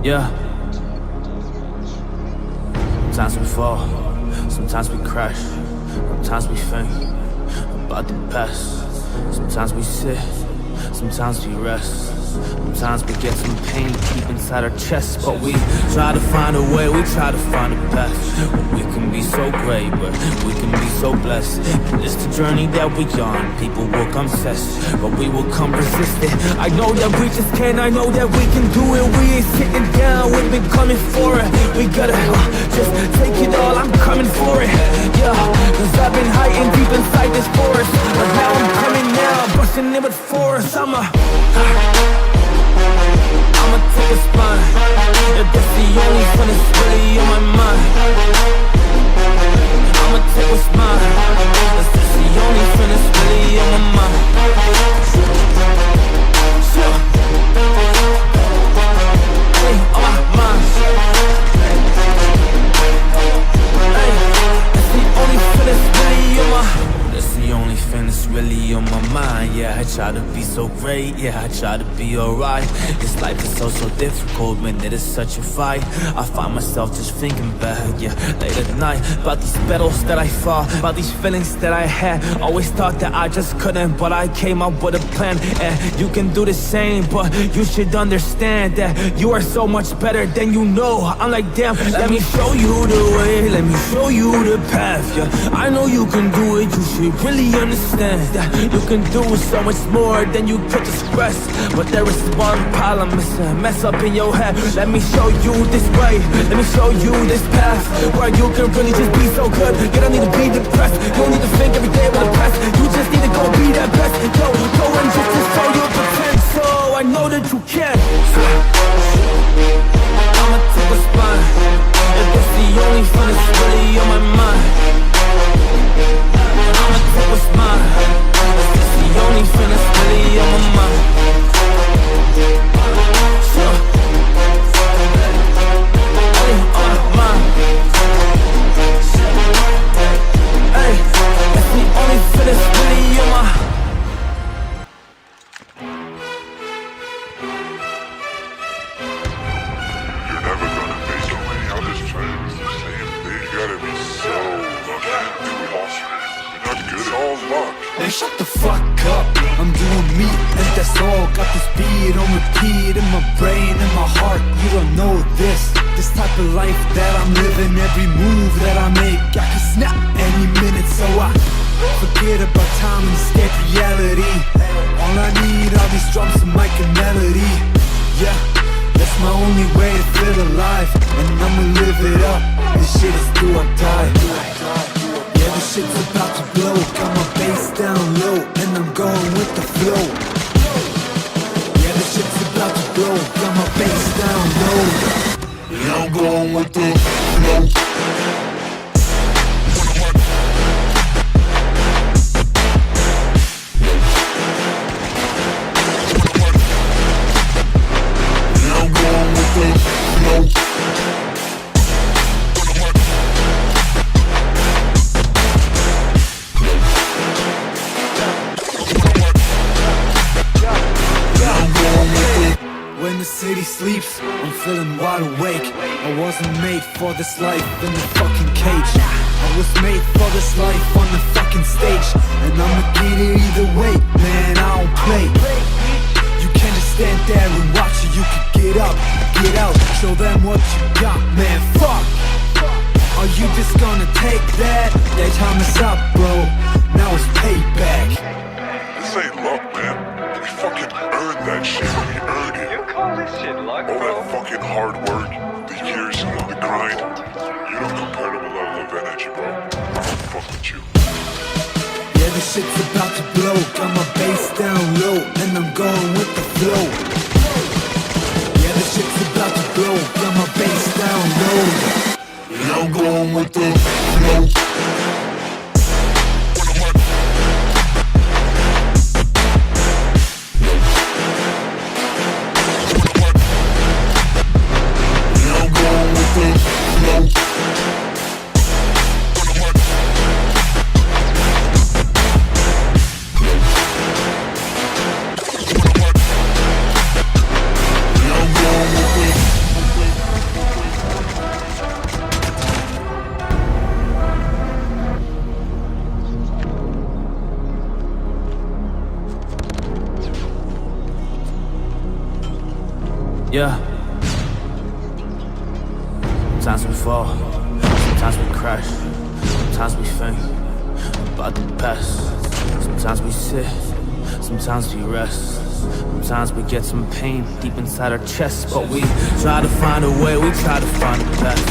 Yeah. Sometimes we fall, sometimes we crash, sometimes we think about the past. Sometimes we sit, sometimes we rest. Sometimes we get some pain deep inside our chest, but we try to find a way, we try to find a path. We can be so great, but we can be so blessed. It's the journey that we on, people will come test, but we will come resistant. I know that we just can, I know that we can do it. We ain't sitting down, we've been coming for it. We gotta just take it all, I'm coming for it. Yeah, cause I've been hiding deep inside this forest, but now I'm coming now, busting in with force. I'ma take a spine. If that's the only fun that's really on my mind, I'ma take what's mine. If that's the only fun that's really on my mind. Hey, on my mind. Hey, that's the only fun that's really on my. That's the only thing that's really on my mind. Yeah, I try to be so great, yeah, I try to be alright. This life is so difficult when it is such a fight. I find myself just thinking back, yeah, late at night, about these battles that I fought, about these feelings that I had. Always thought that I just couldn't, but I came up with a plan. And you can do the same, but you should understand that you are so much better than you know. I'm like, damn, let me show you the way, let me show you the path, yeah. I know you can do it, you should really understand that you can do so much more than you could express. But there is one problem, it's a mess up in your head. Let me show you this way, let me show you this path, where you can really just be so good. You don't need to be depressed, you don't need to think every day about the past. You just need to go be that best. Yo, go and just show your potential. I know that you can. I'ma take a spine. If that's the only fun that's really on my mind, I'ma take what's mine. If that's the only fun that's really on my mind. Sure. Hey, on my mind. Hey, that's the only fun that's really on my. You're never gonna make it. I'm just trying to do the same thing. You gotta be so lucky to do it all. You're not good. It's all luck. Man, shut the fuck up. I'm doing me, and that's all. Got this beat on repeat in my brain and my heart. You don't know this type of life that I'm living. Every move that I make, I can snap any minute. So I forget about time and escape reality. All I need are these drums and mic and melody. Yeah, that's my only way to feel alive, and I'ma live it up. This shit is do or die. Yeah, this shit's about to blow. Got my bass down low, and I'm going with the flow. Yeah, this shit's about to blow. Got my bass down low, and I'm going with the flow. When the city sleeps, I'm feeling wide awake. I wasn't made for this life in the fucking cage. I was made for this life on the fucking stage, and I'ma get it either way, man, I don't play. You can't just stand there and watch it, you can get up, get out, show them what you got, man, fuck. Are you just gonna take that? Their time is up, bro, now it's payback. This ain't luck, man. We fucking earned that shit. We earned it. You call this shit luck, All bro? that fucking hard work, the years, the grind. You don't compare to a level of energy, bro. I don't fuck with you. Yeah, this shit's about to blow. Got my bass down low, and I'm going with the flow. Yeah, this shit's about to blow. Got my bass down low, and I'm going with the flow. Yeah. Sometimes we fall, sometimes we crash, sometimes we think about the past. Sometimes we sit, sometimes we rest. Sometimes we get some pain deep inside our chest, but we try to find a way, we try to find a path.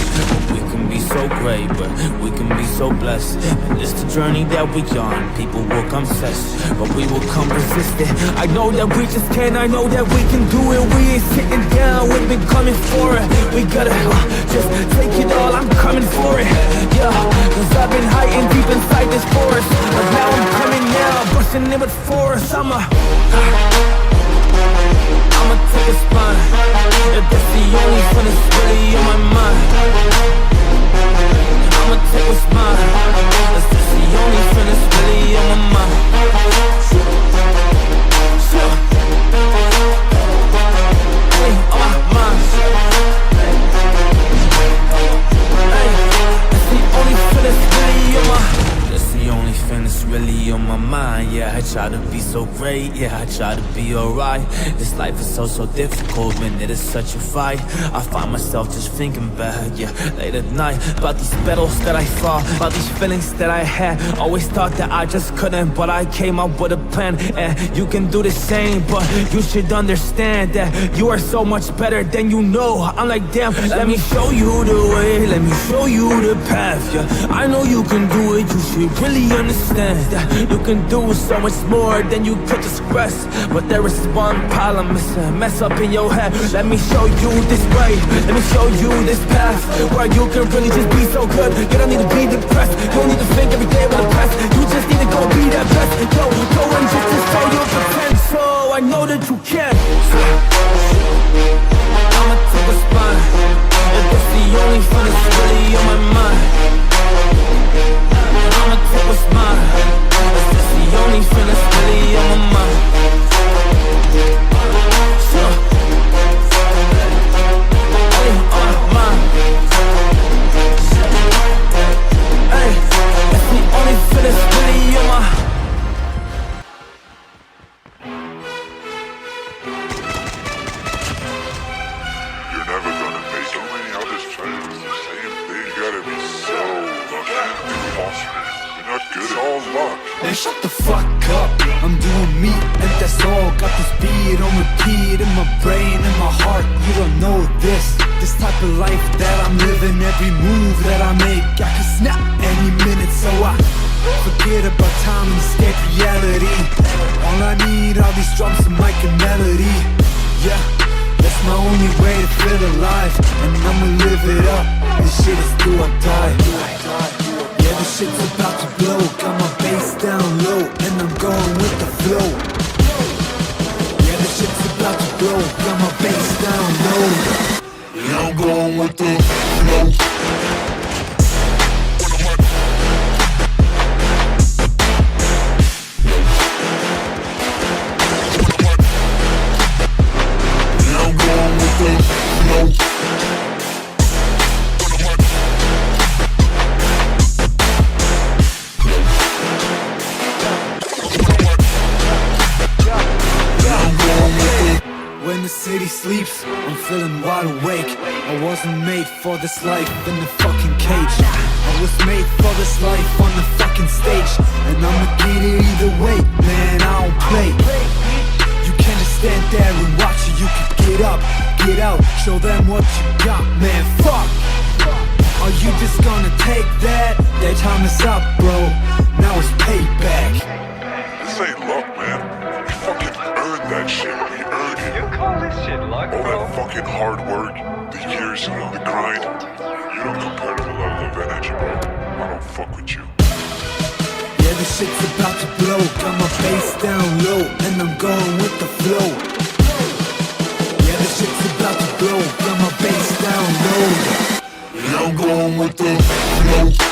We can be so great, but we can be so blessed. And it's the journey that we on. People will come test, but we will come resistant. I know that we just can, I know that we can do it. We ain't sitting down, we've been coming for it. We gotta just take it all, I'm coming for it. Yeah, cause I've been hiding deep inside this forest, but now I'm coming out, busting in with force. I'ma take a spine. If that's the only fun that's really on my mind, I'ma take what's mine. If that's the only fun that's really on my mind. Hey, on my mind. Hey, that's the only fun that's really on my. That's the only thing that's really on my mind. Yeah, I try to be so great. Yeah, I try to be alright. This life is so difficult, man. It is such a fight. I find myself just thinking back, yeah, late at night, about these battles that I fought, about these feelings that I had. Always thought that I just couldn't, but I came up with a plan. And you can do the same, but you should understand that you are so much better than you know. I'm like, damn, let me show you the way, let me show you the path. Yeah, I know you can do it. You should really understand that you can do so much more than you could just express. But there is one problem, it's a mess up in your head. Let me show you this way, let me show you this path, where you can really just be so good. You don't need to be depressed, you don't need to think every day about the past. You just need to go be that best. Go and just show your potential. I know that you can. I'ma take a spine. If that's the only fun that's really on my mind, I'ma take what's mine. If that's the only fun that's really on my mind. Man, shut the fuck up, I'm doing me, and that's all. Got this beat on repeat in my brain and my heart. You don't know this type of life that I'm living. Every move that I make, I can snap any minute. So I forget about time and escape reality. All I need are these drums and mic and melody. Yeah, that's my only way to feel alive, and I'ma live it up. This shit is do or die. Yeah, this shit's about to blow. Got my bass down low, and I'm going with the flow. Yeah, this shit's about to blow. Got my bass down low, and I'm going with the flow. When the city sleeps, I'm feeling wide awake. I wasn't made for this life in the fucking cage. I was made for this life on the fucking stage, and I'ma get it either way, man, I don't play. You can't just stand there and watch it, you can get up, get out, show them what you got, man, fuck. Are you just gonna take that? Their time is up, bro, now it's payback. This ain't luck, man. We fucking earned that shit. We earned it. You call this shit luck, All bro? that fucking hard work, the years, the grind. You don't compare to a lot of love energy, bro. I don't fuck with you. Yeah, this shit's about to blow. Got my bass down low, and I'm going with the flow. Yeah, this shit's about to blow. Got my bass down low, and I'm going with the flow.